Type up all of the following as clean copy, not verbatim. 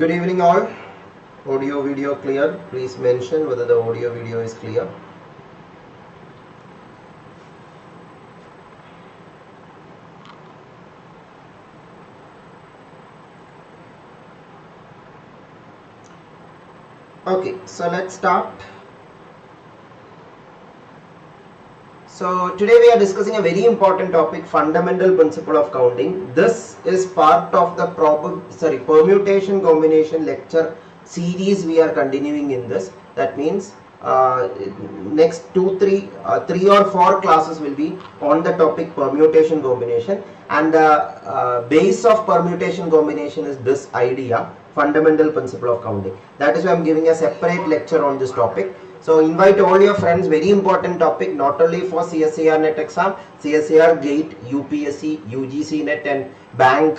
Good evening all. Audio video clear? Please mention whether the audio video is clear. Okay, so let's start. So today we are discussing a very important topic, fundamental principle of counting. This is part of the permutation combination lecture series we are continuing in this. That means next three or four classes will be on the topic permutation combination, and the base of permutation combination is this idea, fundamental principle of counting. That is why I am giving a separate lecture on this topic. So invite all your friends. Very important topic, not only for CSIR-NET exam, CSIR, GATE, UPSC, UGC NET and bank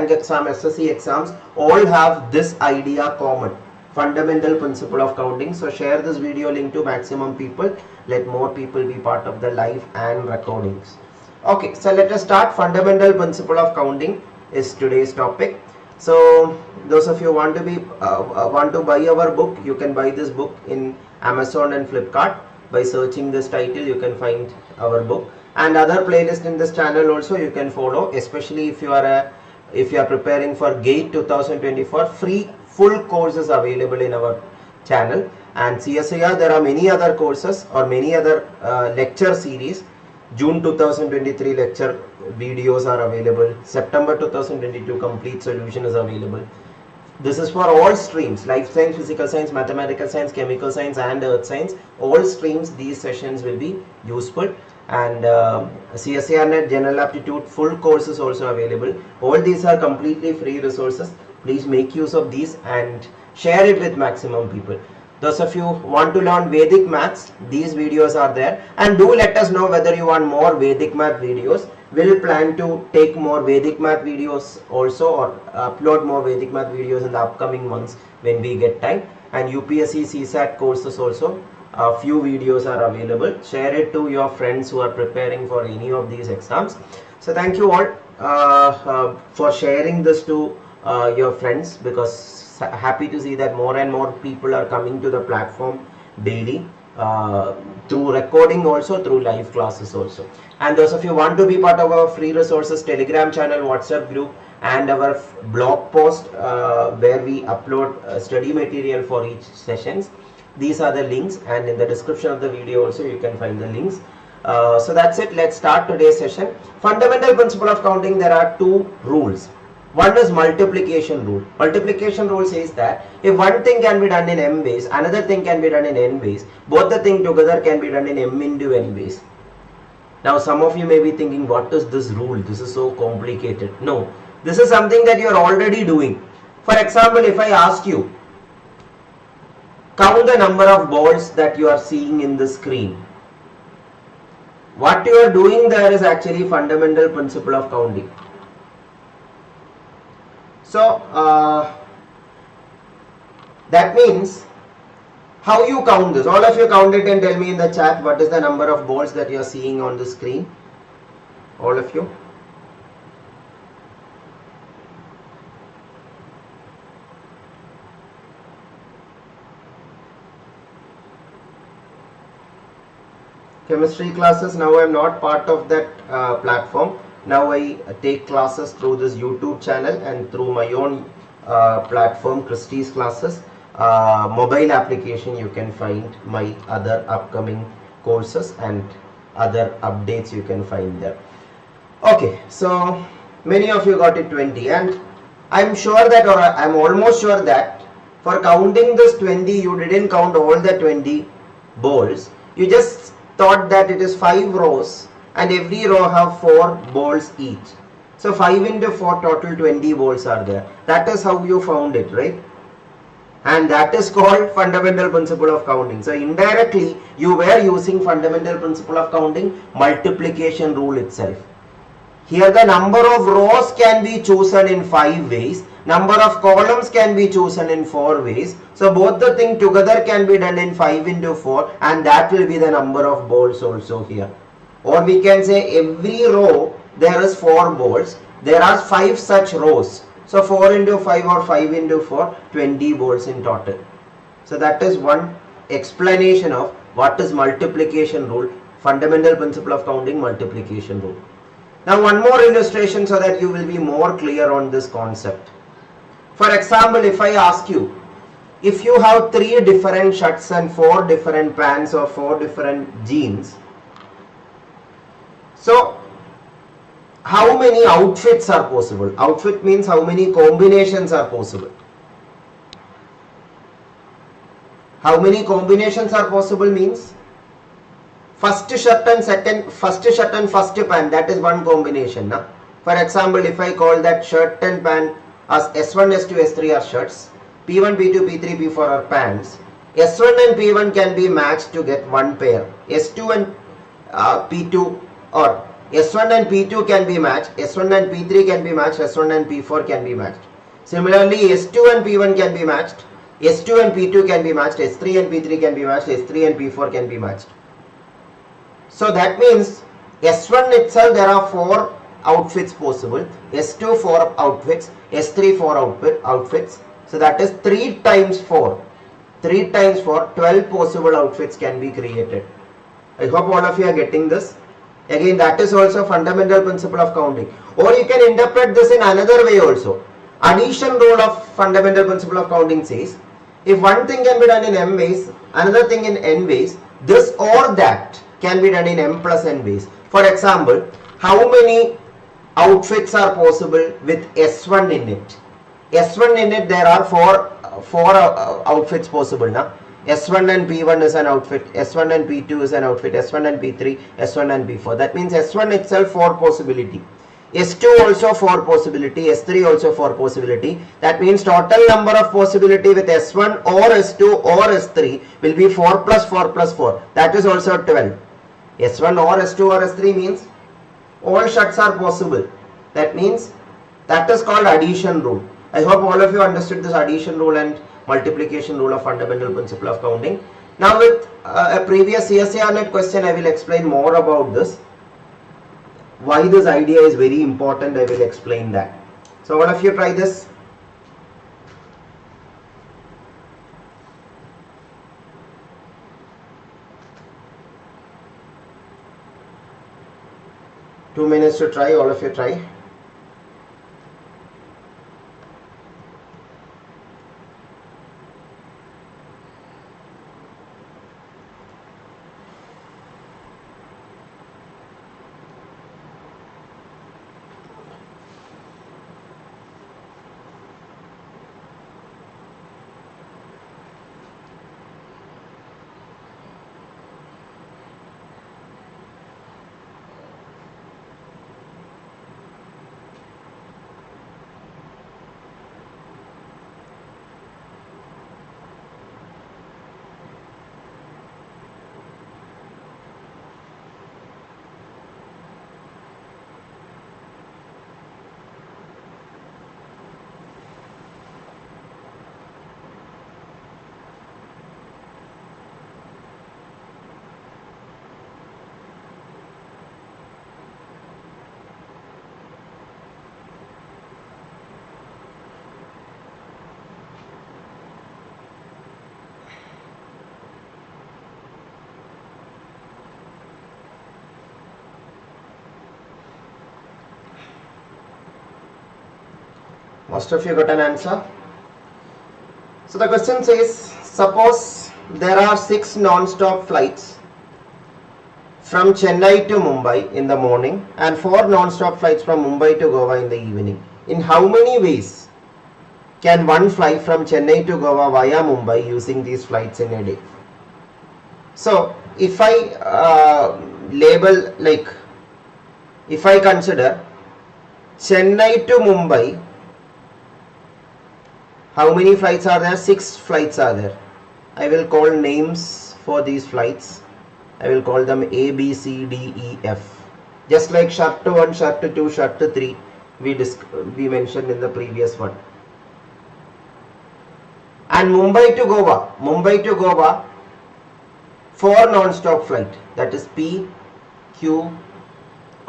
exam, SSC exams all have this idea common, fundamental principle of counting. So share this video link to maximum people. Let more people be part of the live and recordings. Okay, so let us start. Fundamental principle of counting is today's topic. So those of you want to buy our book, you can buy this book in Amazon and Flipkart. By searching this title you can find our book, and other playlist in this channel also you can follow, especially if you are preparing for GATE 2024. Free full courses available in our channel, and CSIR there are many other courses or many other lecture series. June 2023 lecture videos are available. September 2022 complete solution is available. This is for all streams: life science, physical science, mathematical science, chemical science and earth science. All streams these sessions will be useful, and CSIR-NET General Aptitude full course is also available. All these are completely free resources. Please make use of these and share it with maximum people. Those of you who want to learn Vedic maths, these videos are there, and do let us know whether you want more Vedic math videos. We'll plan to take more Vedic math videos also, or upload more Vedic math videos in the upcoming months when we get time. And UPSC CSAT courses also, a few videos are available. Share it to your friends who are preparing for any of these exams. So thank you all for sharing this to your friends, because happy to see that more and more people are coming to the platform daily, through recording also, through live classes also. And those of you want to be part of our free resources Telegram channel, WhatsApp group and our blog post where we upload study material for each sessions, these are the links, and in the description of the video also you can find the links. So that's it. Let's start today's session. Fundamental principle of counting, there are two rules. One is multiplication rule. Multiplication rule says that if one thing can be done in m ways, another thing can be done in n ways, both the thing together can be done in m into n ways. Now some of you may be thinking, what is this rule? This is so complicated. No, this is something that you are already doing. For example, if I ask you, count the number of balls that you are seeing in the screen. What you are doing there is actually fundamental principle of counting. So that means how you count this. All of you count it and tell me in the chat what is the number of balls that you are seeing on the screen. All of you. Chemistry classes, now I am not part of that platform. Now I take classes through this YouTube channel and through my own platform, Christy's classes. Mobile application, you can find my other upcoming courses and other updates you can find there. Okay, so many of you got it 20, and I'm sure that, or I'm almost sure that for counting this 20 you didn't count all the 20 balls. You just thought that it is 5 rows and every row have 4 balls each. So 5 into 4, total 20 balls are there. That is how you found it, right? And that is called fundamental principle of counting. So indirectly you were using fundamental principle of counting, multiplication rule itself. Here the number of rows can be chosen in 5 ways, number of columns can be chosen in 4 ways. So both the thing together can be done in 5 into 4, and that will be the number of balls also here. Or we can say every row there is 4 balls, there are 5 such rows. So 4 into 5 or 5 into 4, 20 bolts in total. So that is one explanation of what is multiplication rule, fundamental principle of counting, multiplication rule. Now one more illustration so that you will be more clear on this concept. For example, if I ask you, if you have 3 different shirts and 4 different pants or 4 different jeans, so how many outfits are possible? Outfit means how many combinations are possible. How many combinations are possible means first shirt and first pant, that is one combination. Na? For example, if I call that shirt and pant as S1, S2, S3 are shirts, P1, P2, P3, P4 are pants. S1 and P1 can be matched to get one pair. S2 and P2 or S1 and P2 can be matched. S1 and P3 can be matched. S1 and P4 can be matched. Similarly, S2 and P1 can be matched. S2 and P2 can be matched. S3 and P3 can be matched. S3 and P4 can be matched. So that means S1 itself there are 4 outfits possible. S2 4 outfits. S3 4 outfits. So that is 3 times 4. 3 times 4, 12 possible outfits can be created. I hope all of you are getting this. Again, that is also fundamental principle of counting. Or you can interpret this in another way also. Addition rule of fundamental principle of counting says, if one thing can be done in m ways, another thing in n ways, this or that can be done in m plus n ways. For example, how many outfits are possible with S1 in it? S1 in it there are four outfits possible. Na? S1 and P1 is an outfit, S1 and P2 is an outfit, S1 and P3, S1 and P4. That means S1 itself 4 possibility. S2 also 4 possibility, S3 also 4 possibility. That means total number of possibility with S1 or S2 or S3 will be 4 plus 4 plus 4. That is also 12. S1 or S2 or S3 means all shirts are possible. That means that is called addition rule. I hope all of you understood this addition rule and multiplication rule of fundamental principle of counting. Now with a previous CSIR-NET question, I will explain more about this. Why this idea is very important, I will explain that. So all of you try this. Two minutes to try, all of you try. Most of you got an answer. So the question says, suppose there are 6 non-stop flights from Chennai to Mumbai in the morning and 4 non-stop flights from Mumbai to Goa in the evening. In how many ways can one fly from Chennai to Goa via Mumbai using these flights in a day? So if I label, like if I consider Chennai to Mumbai, how many flights are there? 6 flights are there. I will call names for these flights. I will call them A, B, C, D, E, F. Just like shirt 1, shirt 2, shirt 3 we mentioned in the previous one. And Mumbai to Goa, 4 non-stop flight. That is P, Q,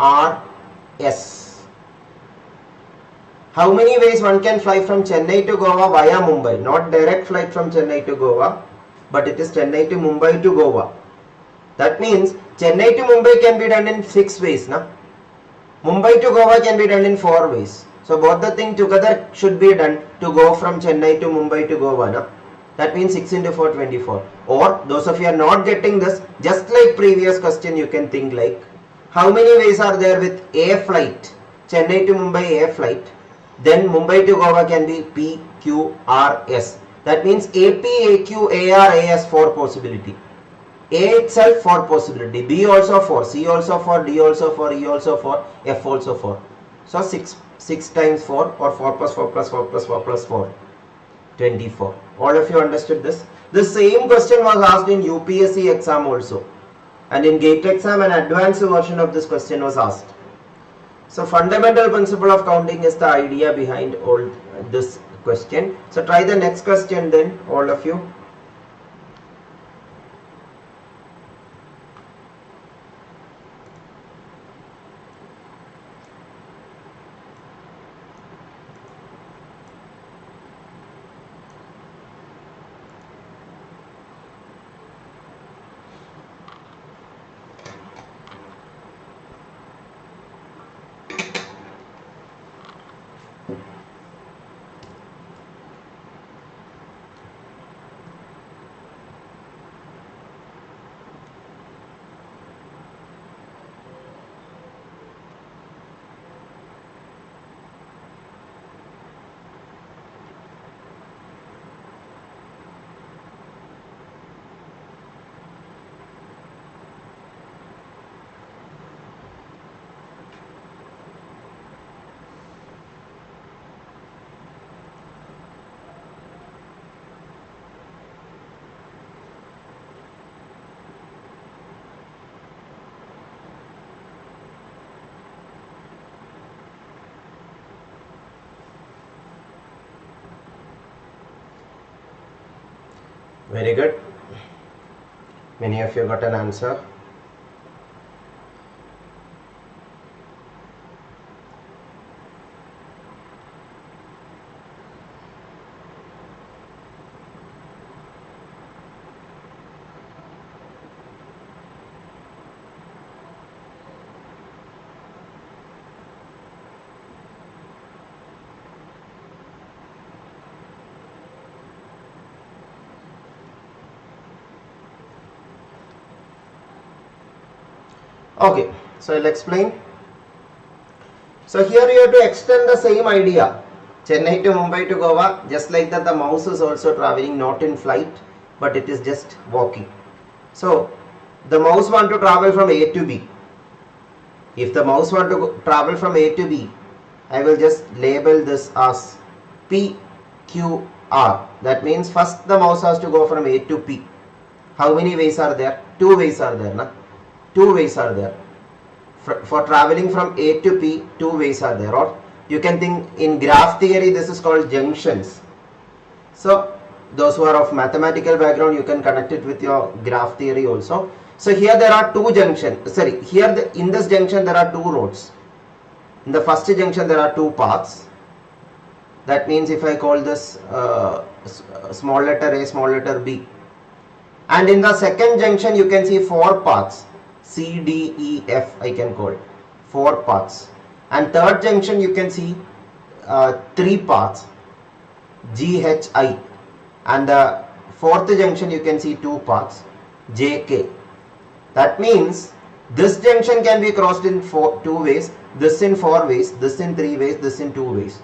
R, S. How many ways one can fly from Chennai to Goa via Mumbai? Not direct flight from Chennai to Goa, but it is Chennai to Mumbai to Goa. That means Chennai to Mumbai can be done in 6 ways. Na? Mumbai to Goa can be done in 4 ways. So both the thing together should be done to go from Chennai to Mumbai to Goa. Na? That means 6 into 4, 24. Or those of you are not getting this, just like previous question, you can think like, how many ways are there with A flight? Chennai to Mumbai A flight. Then Mumbai to Goa can be P, Q, R, S. That means AP, AQ, AR, AS 4 possibility. A itself 4 possibility. B also 4. C also 4. D also 4. E also 4. F also 4. So 6 times 4 or 4 plus 4 plus 4 plus 4 plus 4. 24. All of you understood this? The same question was asked in UPSC exam also. And in GATE exam, an advanced version of this question was asked. So fundamental principle of counting is the idea behind all this question. So try the next question then, all of you. Very good. Many of you got an answer. Okay, so I'll explain. So here you have to extend the same idea. Chennai to Mumbai to Goa, just like that the mouse is also traveling not in flight, but it is just walking. So the mouse want to travel from A to B. If the mouse want to travel from A to B, I will just label this as P, Q, R. That means first the mouse has to go from A to P. How many ways are there? 2 ways are there. Na? 2 ways are there. For traveling from A to P, 2 ways are there. Or you can think in graph theory, this is called junctions. So those who are of mathematical background, you can connect it with your graph theory also. So here there are 2 junctions. Sorry, here in this junction there are 2 roads. In the first junction there are 2 paths. That means if I call this small letter A, small letter B. And in the second junction you can see 4 paths. C, D, E, F I can call 4 paths. And third junction you can see 3 paths, G, H, I. And the fourth junction you can see 2 paths, J, K. That means this junction can be crossed in 2 ways, this in 4 ways, this in 3 ways, this in 2 ways.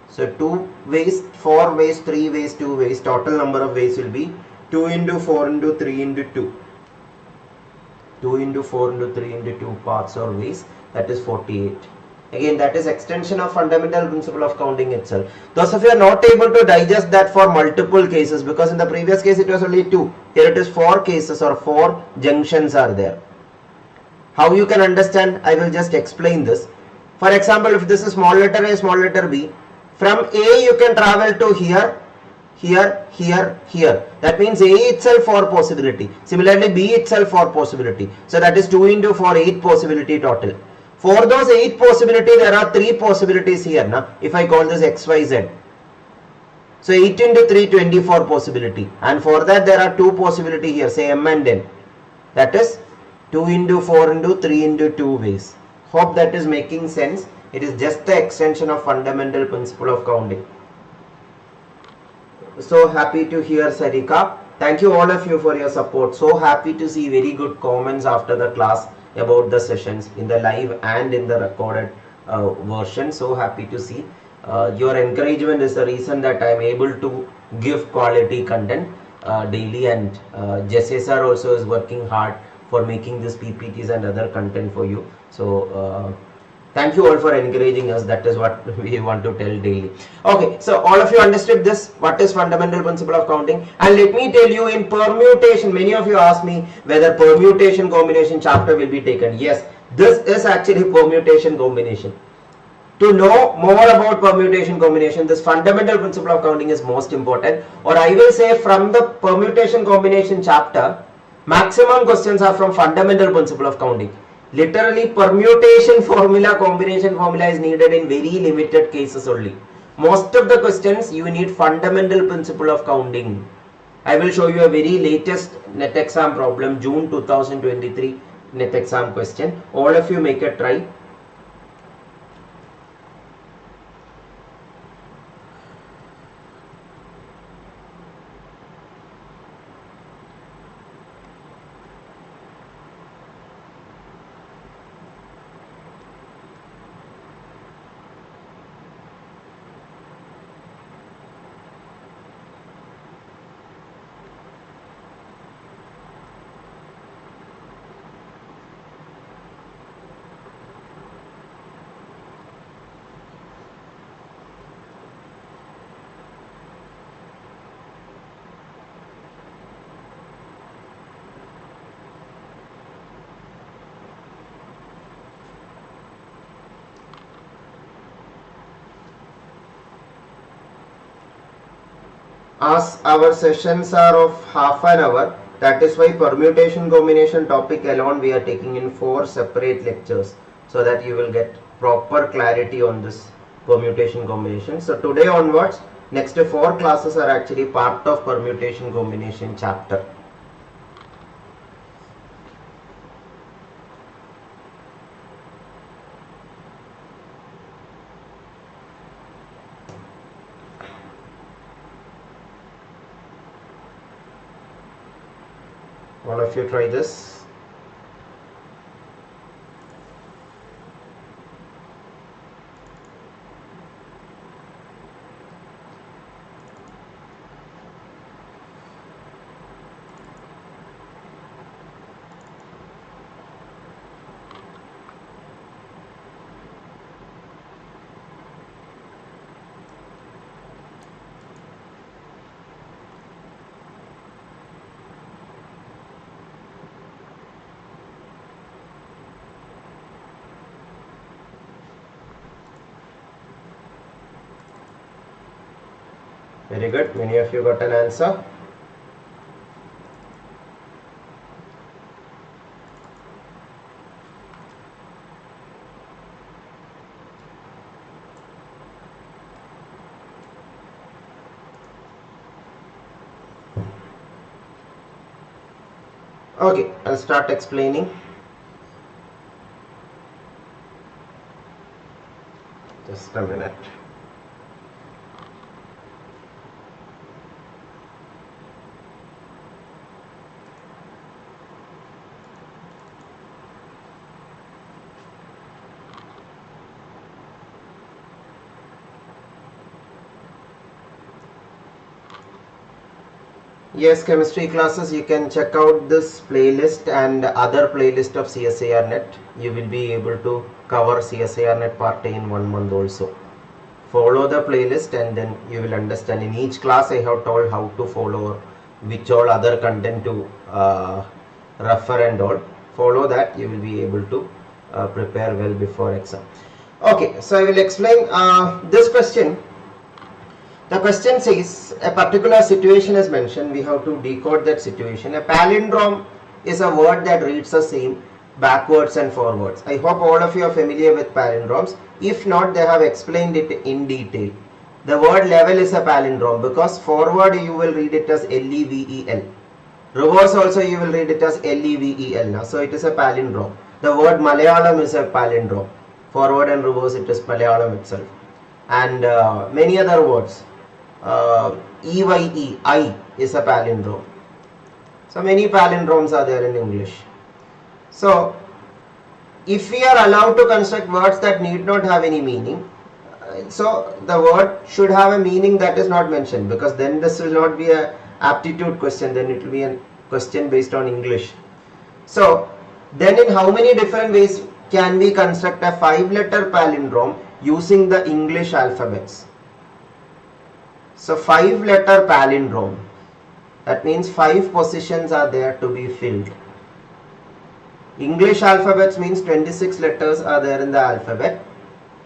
So 2 ways, 4 ways, 3 ways, 2 ways, total number of ways will be 2 into 4 into 3 into 2. 2 into 4 into 3 into 2 paths or ways, that is 48. Again, that is extension of fundamental principle of counting itself. Those of you are not able to digest that for multiple cases, because in the previous case it was only 2. Here it is 4 cases or 4 junctions are there. How you can understand? I will just explain this. For example, if this is small letter A, small letter B, from A you can travel to here, here, here, here. That means A itself 4 possibility. Similarly, B itself 4 possibility. So that is 2 into 4, 8 possibility total. For those 8 possibilities, there are 3 possibilities here. Now, if I call this x, y, z. So 8 into 3, 24 possibility. And for that, there are 2 possibility here, say m and n. That is 2 into 4 into 3 into 2 ways. Hope that is making sense. It is just the extension of fundamental principle of counting. So happy to hear, Sarika. Thank you all of you for your support. So happy to see very good comments after the class about the sessions in the live and in the recorded version. So happy to see. Your encouragement is the reason that I am able to give quality content daily, and Jesse sir also is working hard for making this PPTs and other content for you. So thank you all for encouraging us. That is what we want to tell daily. Okay, so all of you understood this, what is fundamental principle of counting. And let me tell you, in permutation, many of you ask me whether permutation combination chapter will be taken. Yes, this is actually permutation combination. To know more about permutation combination, this fundamental principle of counting is most important. Or I will say, from the permutation combination chapter, maximum questions are from fundamental principle of counting. Literally, permutation formula, combination formula is needed in very limited cases only. Most of the questions you need fundamental principle of counting. I will show you a very latest NET exam problem, June 2023 NET exam question. All of you make a try. As our sessions are of half an hour, that is why permutation combination topic alone we are taking in 4 separate lectures, so that you will get proper clarity on this permutation combination. So today onwards, next 4 classes are actually part of permutation combination chapter. All of you try this. Very good. Many of you got an answer. Okay, I'll start explaining. Just a minute. Yes, chemistry classes, you can check out this playlist and other playlist of CSIR-NET. You will be able to cover CSIR-NET part A in 1 month also. Follow the playlist and then you will understand. In each class I have told how to follow, which all other content to refer and all. Follow that, you will be able to prepare well before exam. Okay, so I will explain this question. The question says a particular situation is mentioned. We have to decode that situation. A palindrome is a word that reads the same, backwards and forwards. I hope all of you are familiar with palindromes. If not, they have explained it in detail. The word level is a palindrome because forward you will read it as L-E-V-E-L. Reverse also you will read it as L-E-V-E-L now. So it is a palindrome. The word Malayalam is a palindrome. Forward and reverse it is Malayalam itself. And many other words. E-Y-E, I is a palindrome. So many palindromes are there in English. So if we are allowed to construct words that need not have any meaning, so the word should have a meaning that is not mentioned, because then this will not be a aptitude question, then it will be a question based on English. So then in how many different ways can we construct a 5-letter palindrome using the English alphabets? So 5-letter palindrome, that means 5 positions are there to be filled. English alphabets means 26 letters are there in the alphabet.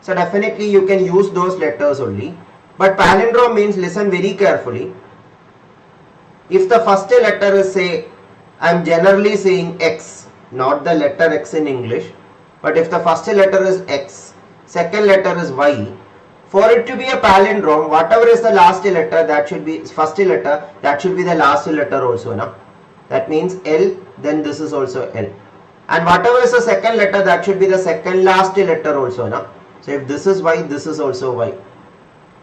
So definitely you can use those letters only. But palindrome means, listen very carefully. If the first letter is, say, I am generally saying X, not the letter X in English, but if the first letter is X, second letter is Y, for it to be a palindrome, whatever is the last letter, that should be first letter, that should be the last letter also. No? That means L, then this is also L. And whatever is the second letter, that should be the second last letter also. No? So if this is Y, this is also Y.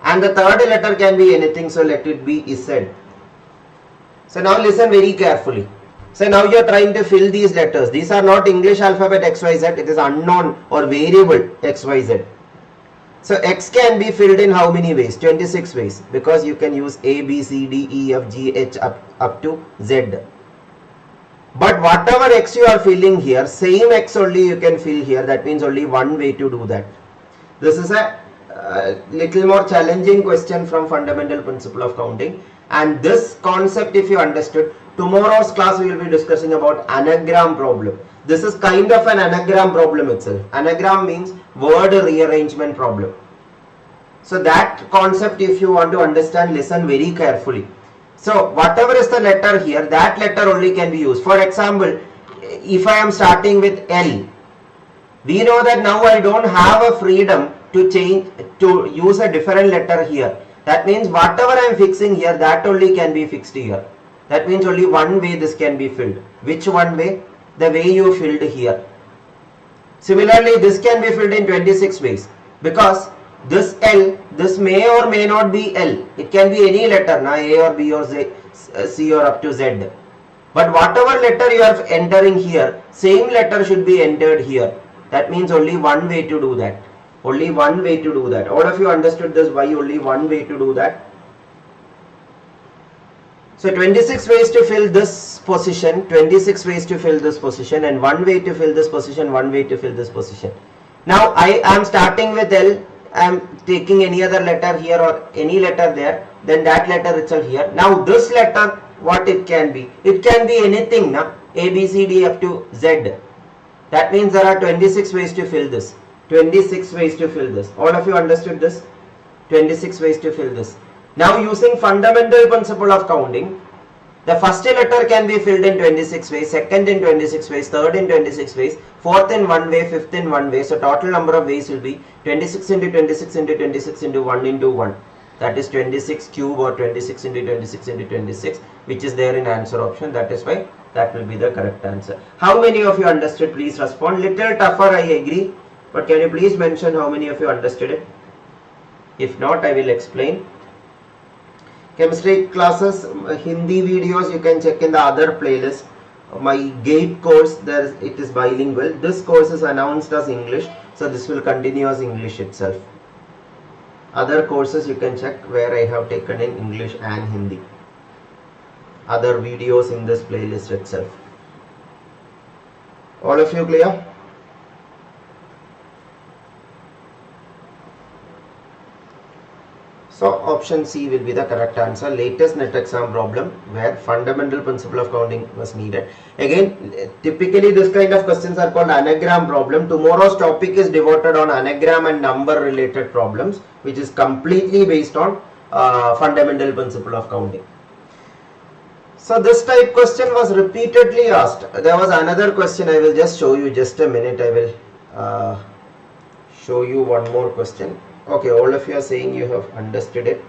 And the third letter can be anything, so let it be Z. So now listen very carefully. So now you are trying to fill these letters. These are not English alphabet XYZ, it is unknown or variable XYZ. So X can be filled in how many ways? 26 ways, because you can use A, B, C, D, E, F, G, H up to Z. But whatever X you are filling here, same X only you can fill here. That means only one way to do that. This is a little more challenging question from fundamental principle of counting. And this concept, if you understood, tomorrow's class we will be discussing about anagram problem. This is kind of an anagram problem itself. Anagram means word rearrangement problem. So that concept, if you want to understand, listen very carefully. So whatever is the letter here, that letter only can be used. For example, if I am starting with L, we know that now I don't have a freedom to change, to use a different letter here. That means whatever I am fixing here, that only can be fixed here. That means only one way this can be filled. Which one way? The way you filled here. Similarly, this can be filled in 26 ways, because this L, this may or may not be L. It can be any letter, na, A or B or Z, C or up to Z. But whatever letter you are entering here, same letter should be entered here. That means only one way to do that. Only one way to do that. All of you understood this, why only one way to do that? So 26 ways to fill this position, 26 ways to fill this position, and one way to fill this position, one way to fill this position. Now I am starting with L, I am taking any other letter here or any letter there, then that letter itself here. Now this letter, what it can be? It can be anything, na? A, B, C, D up to Z. That means there are 26 ways to fill this. 26 ways to fill this. All of you understood this? 26 ways to fill this. Now using fundamental principle of counting, the first letter can be filled in 26 ways, second in 26 ways, third in 26 ways, fourth in one way, fifth in one way. So total number of ways will be 26 into 26 into 26 into 1 into 1. That is 26 cube or 26 into 26 into 26, which is there in answer option. That is why that will be the correct answer. How many of you understood? Please respond. Little tougher, I agree. But can you please mention how many of you understood it? If not, I will explain. Chemistry classes, Hindi videos you can check in the other playlist. My GATE course, it is bilingual. This course is announced as English, so this will continue as English itself. Other courses you can check where I have taken in English and Hindi. Other videos in this playlist itself. All of you clear? So option C will be the correct answer. Latest NET exam problem where fundamental principle of counting was needed. Again, typically this kind of questions are called anagram problem. Tomorrow's topic is devoted on anagram and number related problems, which is completely based on fundamental principle of counting. So this type question was repeatedly asked. There was another question. I will just show you, just a minute. I will show you one more question. Okay, all of you are saying you have understood it.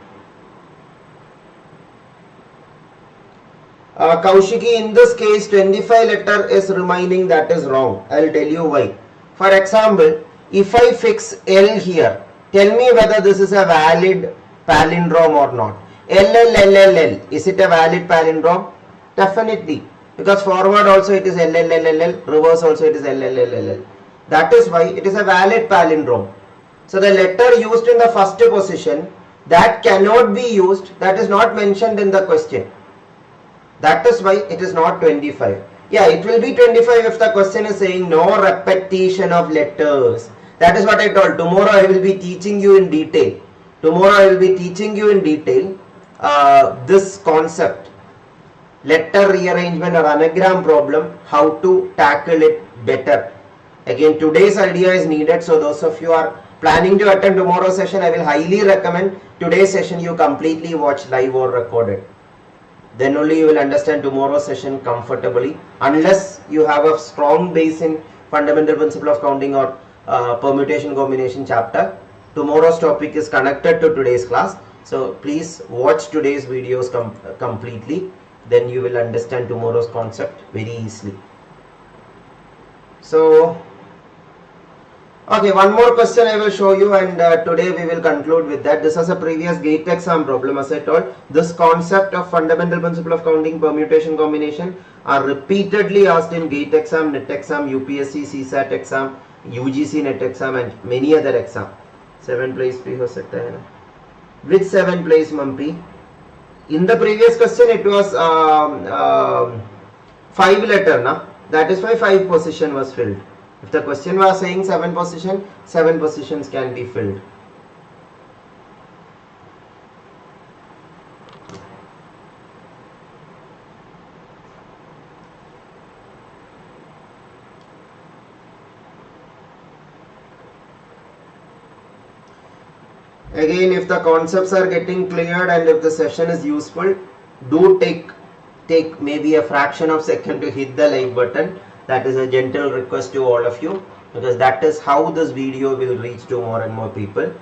Kaushiki, in this case 25 letter is remaining, that is wrong. I will tell you why. For example, if I fix L here, tell me whether this is a valid palindrome or not. LLLLL, is it a valid palindrome? Definitely, because forward also it is LLLLL, reverse also it is LLLLL. That is why it is a valid palindrome. So the letter used in the first position, that cannot be used, that is not mentioned in the question. That is why it is not 25. Yeah, it will be 25 if the question is saying no repetition of letters. That is what I told. Tomorrow I will be teaching you in detail. Tomorrow I will be teaching you in detail this concept, letter rearrangement or anagram problem, how to tackle it better. Again, today's idea is needed. So those of you who are planning to attend tomorrow's session, I will highly recommend today's session you completely watch live or recorded. Then only you will understand tomorrow's session comfortably. Unless you have a strong base in fundamental principle of counting or permutation combination chapter, tomorrow's topic is connected to today's class. So please watch today's videos completely. Then you will understand tomorrow's concept very easily. So okay, one more question I will show you, and today we will conclude with that. This is a previous GATE exam problem. As I told, this concept of fundamental principle of counting, permutation combination are repeatedly asked in GATE exam, NET exam, UPSC, CSAT exam, UGC NET exam and many other exam. 7 place P ho sakta hai na? Which 7 place Mampi? In the previous question it was 5 letter na? That is why 5 position was filled. If the question was saying 7 position, 7 positions can be filled. Again, if the concepts are getting cleared and if the session is useful, do take maybe a fraction of second to hit the like button. That is a gentle request to all of you, because that is how this video will reach to more and more people.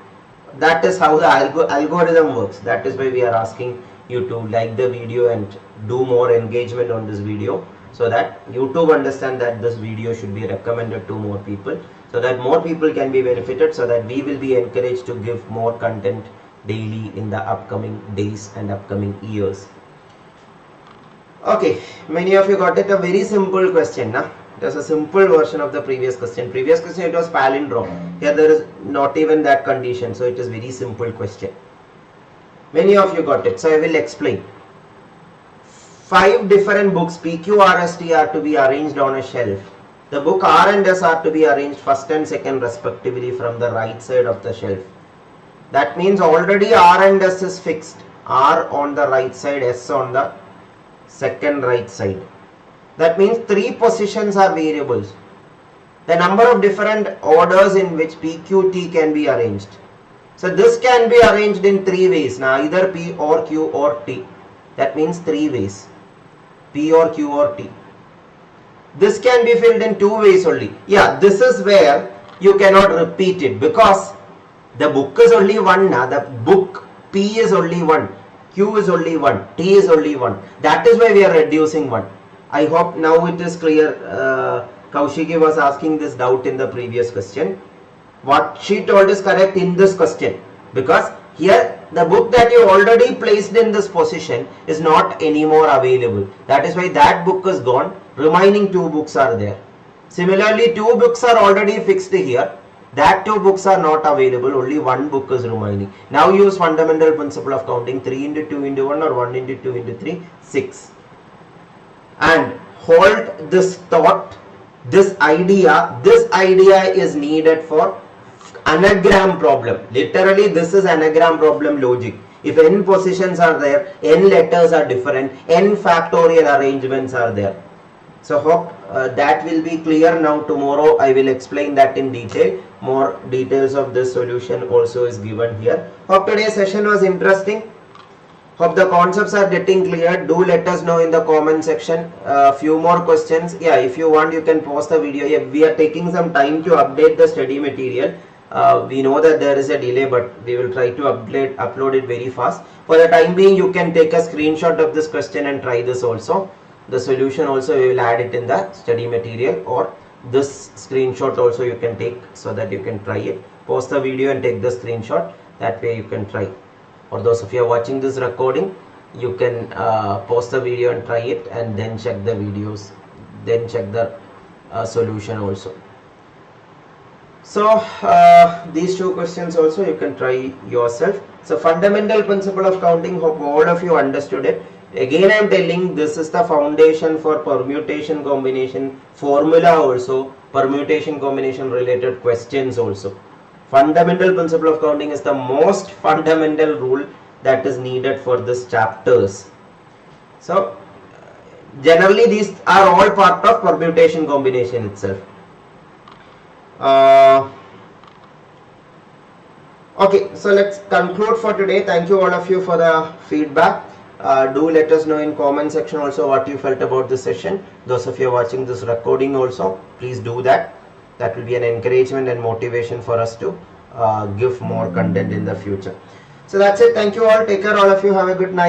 That is how the algorithm works. That is why we are asking you to like the video and do more engagement on this video, so that YouTube understand that this video should be recommended to more people, so that more people can be benefited, so that we will be encouraged to give more content daily in the upcoming days and upcoming years. Okay, many of you got it. A very simple question, na? It was a simple version of the previous question. Previous question it was palindrome. Here there is not even that condition, so it is very simple question. Many of you got it, so I will explain. 5 different books PQ, RST are to be arranged on a shelf. The book R and S are to be arranged first and second respectively from the right side of the shelf. That means already R and S is fixed. R on the right side, S on the second right side. That means 3 positions are variables. The number of different orders in which PQT can be arranged. So this can be arranged in 3 ways. Now either P or Q or T. That means 3 ways. P or Q or T. This can be filled in 2 ways only. Yeah, this is where you cannot repeat it, because the book is only one. Now the book P is only 1. Q is only 1, T is only 1. That is why we are reducing 1. I hope now it is clear. Kaushiki was asking this doubt in the previous question. What she told is correct in this question, because here the book that you already placed in this position is not anymore available. That is why that book is gone. Remaining 2 books are there. Similarly, 2 books are already fixed here. That 2 books are not available, only 1 book is remaining. Now use fundamental principle of counting, 3 into 2 into 1 or 1 into 2 into 3, 6. And hold this thought, this idea is needed for anagram problem. Literally this is anagram problem logic. If n positions are there, n letters are different, n factorial arrangements are there. So hope that will be clear now. Tomorrow I will explain that in detail. More details of this solution also is given here. Hope today's session was interesting. Hope the concepts are getting clear. Do let us know in the comment section. Few more questions. Yeah, if you want, you can pause the video. Yeah, we are taking some time to update the study material. We know that there is a delay, but we will try to upload it very fast. For the time being, you can take a screenshot of this question and try this also. The solution also we will add it in the study material, or this screenshot also you can take so that you can try it. Pause the video and take the screenshot. That way you can try. For those of you watching this recording, you can pause the video and try it, and then check the videos, then check the solution also. So these two questions also you can try yourself. So fundamental principle of counting, hope all of you understood it. Again I am telling, this is the foundation for permutation combination formula also, permutation combination related questions also. Fundamental principle of counting is the most fundamental rule that is needed for this chapters. So generally these are all part of permutation combination itself. Okay, so let's conclude for today. Thank you all of you for the feedback. Do let us know in comment section also what you felt about this session. Those of you watching this recording also, please do that. That will be an encouragement and motivation for us to give more content in the future. So that's it. Thank you all. Take care all of you. Have a good night.